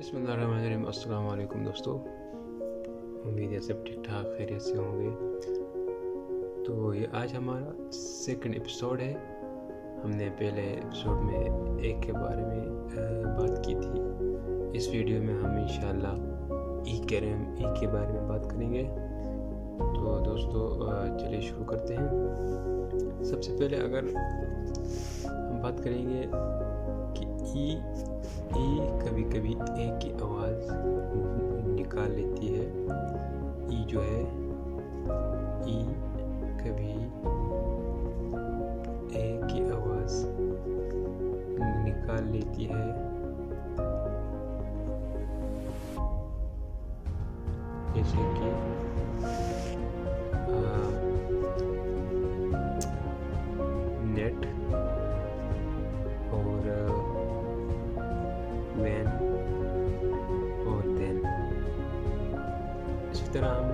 बिस्मिल्लाहिर्रहमानिर्रहीम। अस्सलाम वालेकुम दोस्तों, उम्मीद है सब ठीक ठाक खैरियत से होंगे। तो ये आज हमारा सेकंड एपिसोड है। हमने पहले एपिसोड में एक के बारे में बात की थी। इस वीडियो में हम इंशाल्लाह ई के बारे में बात करेंगे। तो दोस्तों चलिए शुरू करते हैं। सबसे पहले अगर हम बात करेंगे कि ई कभी कभी ए की आवाज़ निकाल लेती है। ई जो है ई कभी ए की आवाज़ निकाल लेती है। जैसे कि नेट और when और then। इसी तरह हम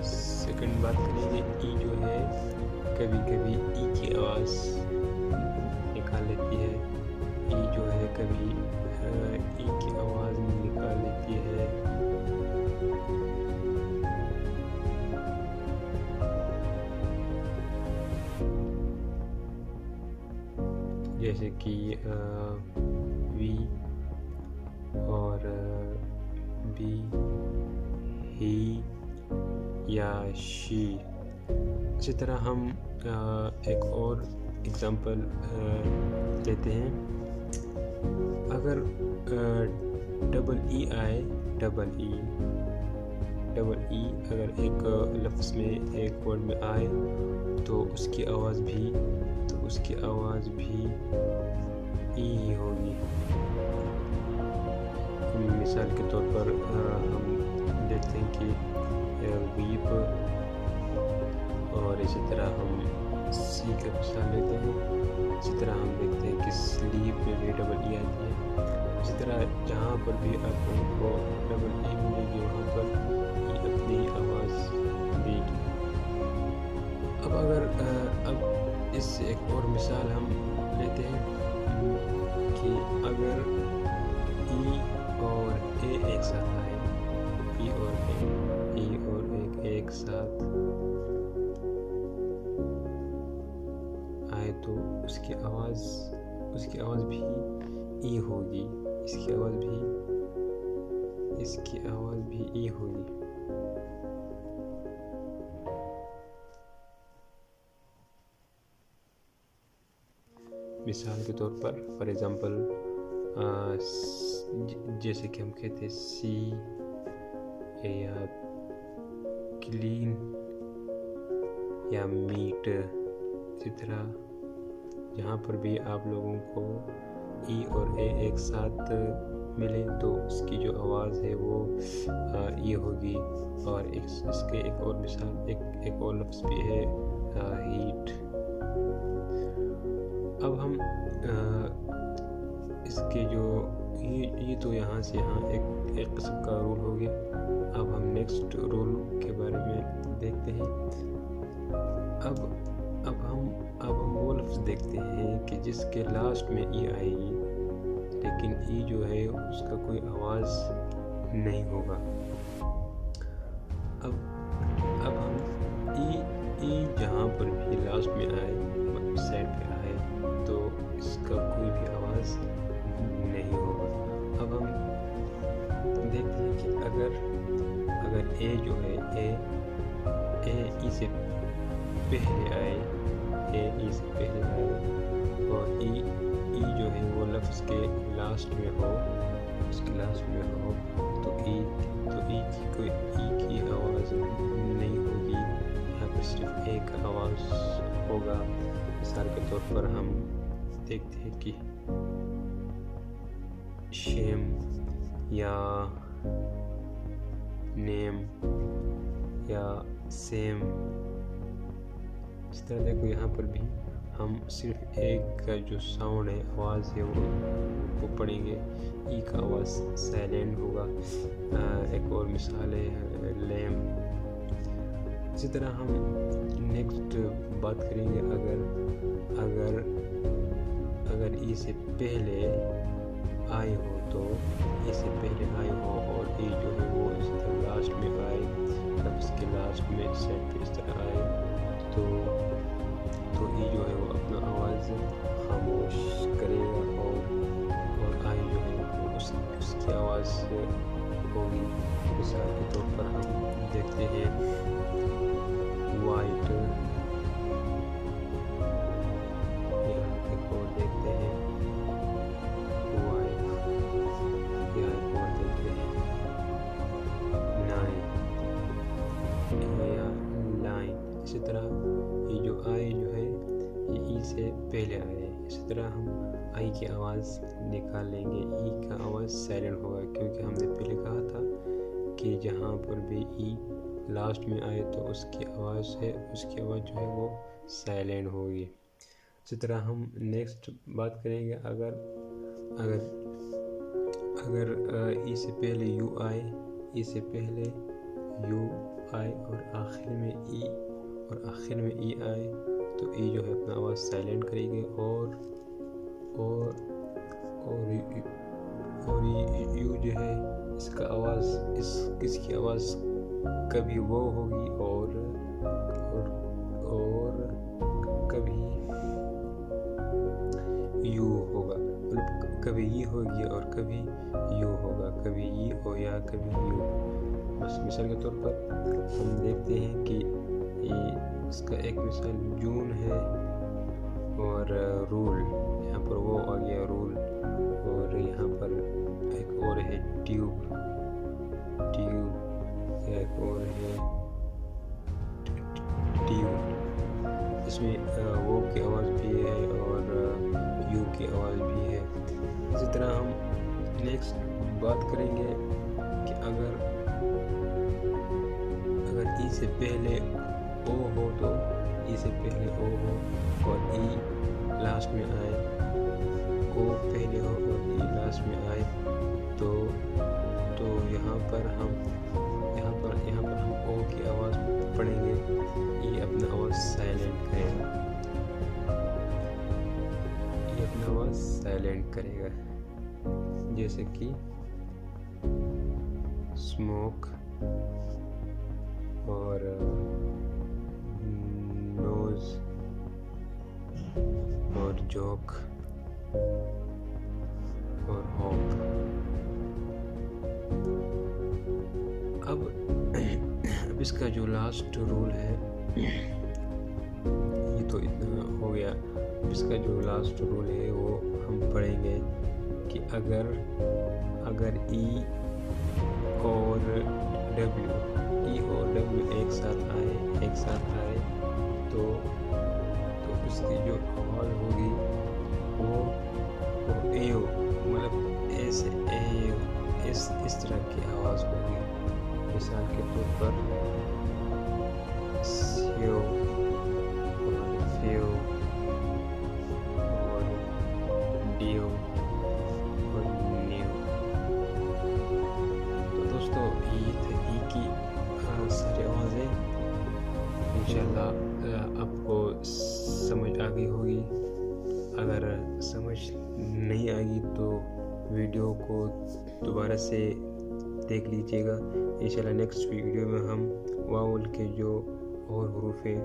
सेकंड बात करेंगे। ई जो है कभी कभी ई की आवाज़ निकाल लेती है। ई जो है कभी ई की आवाज़ निकाल लेती है। जैसे कि वी और बी, ही या शी। इसी तरह हम एक और एग्जांपल लेते हैं। अगर डबल ई आए, डबल ई अगर एक लफ्ज़ में एक वर्ड में आए तो उसकी आवाज़ भी ई ही होगी। मिसाल के तौर पर हम देखते हैं कि वीप, और इसी तरह हम सी का मिसाल लेते हैं। इसी तरह हम देखते हैं कि स्लीप में भी डबल ई आती है। इसी तरह जहाँ पर भी आप उनको डबल ई मिलेगी वहाँ पर ई अपनी आवाज़ देगी। अब इससे एक और मिसाल हम लेते हैं कि अगर ई और ए एक साथ आए, ई और एक साथ आए तो उसकी आवाज़ भी ई होगी। इसकी आवाज़ भी ई होगी। मिसाल के तौर पर फॉर एग्ज़ाम्पल जैसे कि हम कहते हैं सी या क्लीन या मीट। इसी तरह जहाँ पर भी आप लोगों को ई और ए एक साथ मिले तो उसकी जो आवाज़ है वो ई होगी। और इसके एक और मिसाल एक और लफ्ज़ भी है हीट। अब हम इसके जो ये तो यहाँ से यहाँ एक किस्म का रूल हो गया। अब हम नेक्स्ट रूल के बारे में देखते हैं। अब हम वो लफ्ज़ देखते हैं कि जिसके लास्ट में ई आएगी लेकिन ई जो है उसका कोई आवाज़ नहीं होगा। अब हम ई जहाँ पर भी लास्ट में आए, साइड पे आए, तो इसका कोई भी आवाज़ नहीं होगा। अब हम देखते हैं कि अगर ए जो है ए ई से पहले आए, और ई जो है वो लफ्ज़ के लास्ट में हो, तो ई की आवाज़ नहीं होगी। यहाँ पर सिर्फ एक आवाज़ होगा। मिसाल के तौर पर हम देखते हैं कि शेम या नेम या सेम। इस तरह देखो यहाँ पर भी हम सिर्फ एक का जो साउंड है, आवाज़ है वो पढ़ेंगे। ई का आवाज़ साइलेंट होगा। एक और मिसाल है लैम। इसी तरह हम नेक्स्ट बात करेंगे। अगर ई से पहले آئی ہو تو ای سے پہلے آئی ہو اور ای جو ہے وہ اس طرح لاسٹ میں آئے، لفظ کے لاسٹ میں سینٹ پہ اس طرح آئے تو ای جو ہے وہ اپنا آواز خاموش کرے گا اور آئی جو ہے وہ اس کی آواز ہوگی۔ مثال کے طور پر ہم دیکھتے ہیں وائٹ، یہاں ایک اور دیکھتے ہیں وائٹ، یہاں ایک اور دیکھتے ہیں نائن یا لائن۔ اسی طرح یہ جو آئی جو ہے یہ ای سے پہلے آئے، اسی طرح ہم آئی کی آواز نکال لیں گے، ای کا آواز سائلنٹ ہوگا کیونکہ ہم نے پہلے کہا تھا کہ جہاں پر بھی ای لاسٹ میں آئے تو اس کی آواز جو ہے وہ سائلنٹ ہوگی۔ اسی طرح ہم نیکسٹ بات کریں گے اگر ای سے پہلے یو آئے، ای سے پہلے یو آئے اور آخر میں ای آئے تو ای جو ہے اپنا آواز سائلنٹ کرے گی اور یو جو ہے اس کی آواز کبھی وہ ہوگی اور کبھی یو ہوگا، کبھی ای ہوگی اور کبھی یو ہوگا، کبھی ای ہو یا کبھی یو۔ بس مثال کے طور پر ہم دیکھتے ہیں کہ اس کا ایک مثال جون ہے اور رول، یہاں پر وہ آ گیا رول، اور یہاں پر ایک اور ہے ٹیوب، ایک اور ہے ٹیوب، اس میں وہ کی آواز بھی ہے اور یو کی آواز بھی ہے۔ اسی طرح ہم نیکسٹ بات کریں گے کہ اگر ای سے پہلے او ہو تو ای سے پہلے او ہو اور ای لاسٹ میں آئے، او پہلے ہو اور ای لاسٹ میں آئے تو یہاں پر ہم او کی آواز پڑھیں گے، ای اپنا آواز سائلنٹ کرے گا، جیسے کہ اسموک اور نوز اور جوک اور ہوپ۔ اب اس کا جو لاسٹ رول ہے یہ تو اتنا ہو گیا، اس کا جو لاسٹ رول ہے وہ ہم پڑھیں گے کہ اگر ای اور ڈبلیو ایک ساتھ آئے تو اس کی جو آواز ہوگی وہ ایو، مطلب اس طرح کی آواز ہوگی۔ مثال کے طور پر سیو اور فیو اور ڈیو اور نیو۔ تو دوستو یہ تھے ای کی ساری آوازیں، انشاءاللہ آپ کو سمجھ آ گئی ہوگی۔ اگر سمجھ نہیں آئے گی تو ویڈیو کو دوبارہ سے دیکھ لیجیے گا۔ انشاءاللہ نیکسٹ ویڈیو میں ہم واول کے جو اور حروف ہیں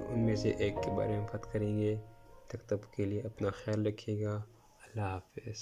ان میں سے ایک کے بارے میں بات کریں گے۔ تب کے لیے اپنا خیال رکھیے گا۔ اللہ حافظ۔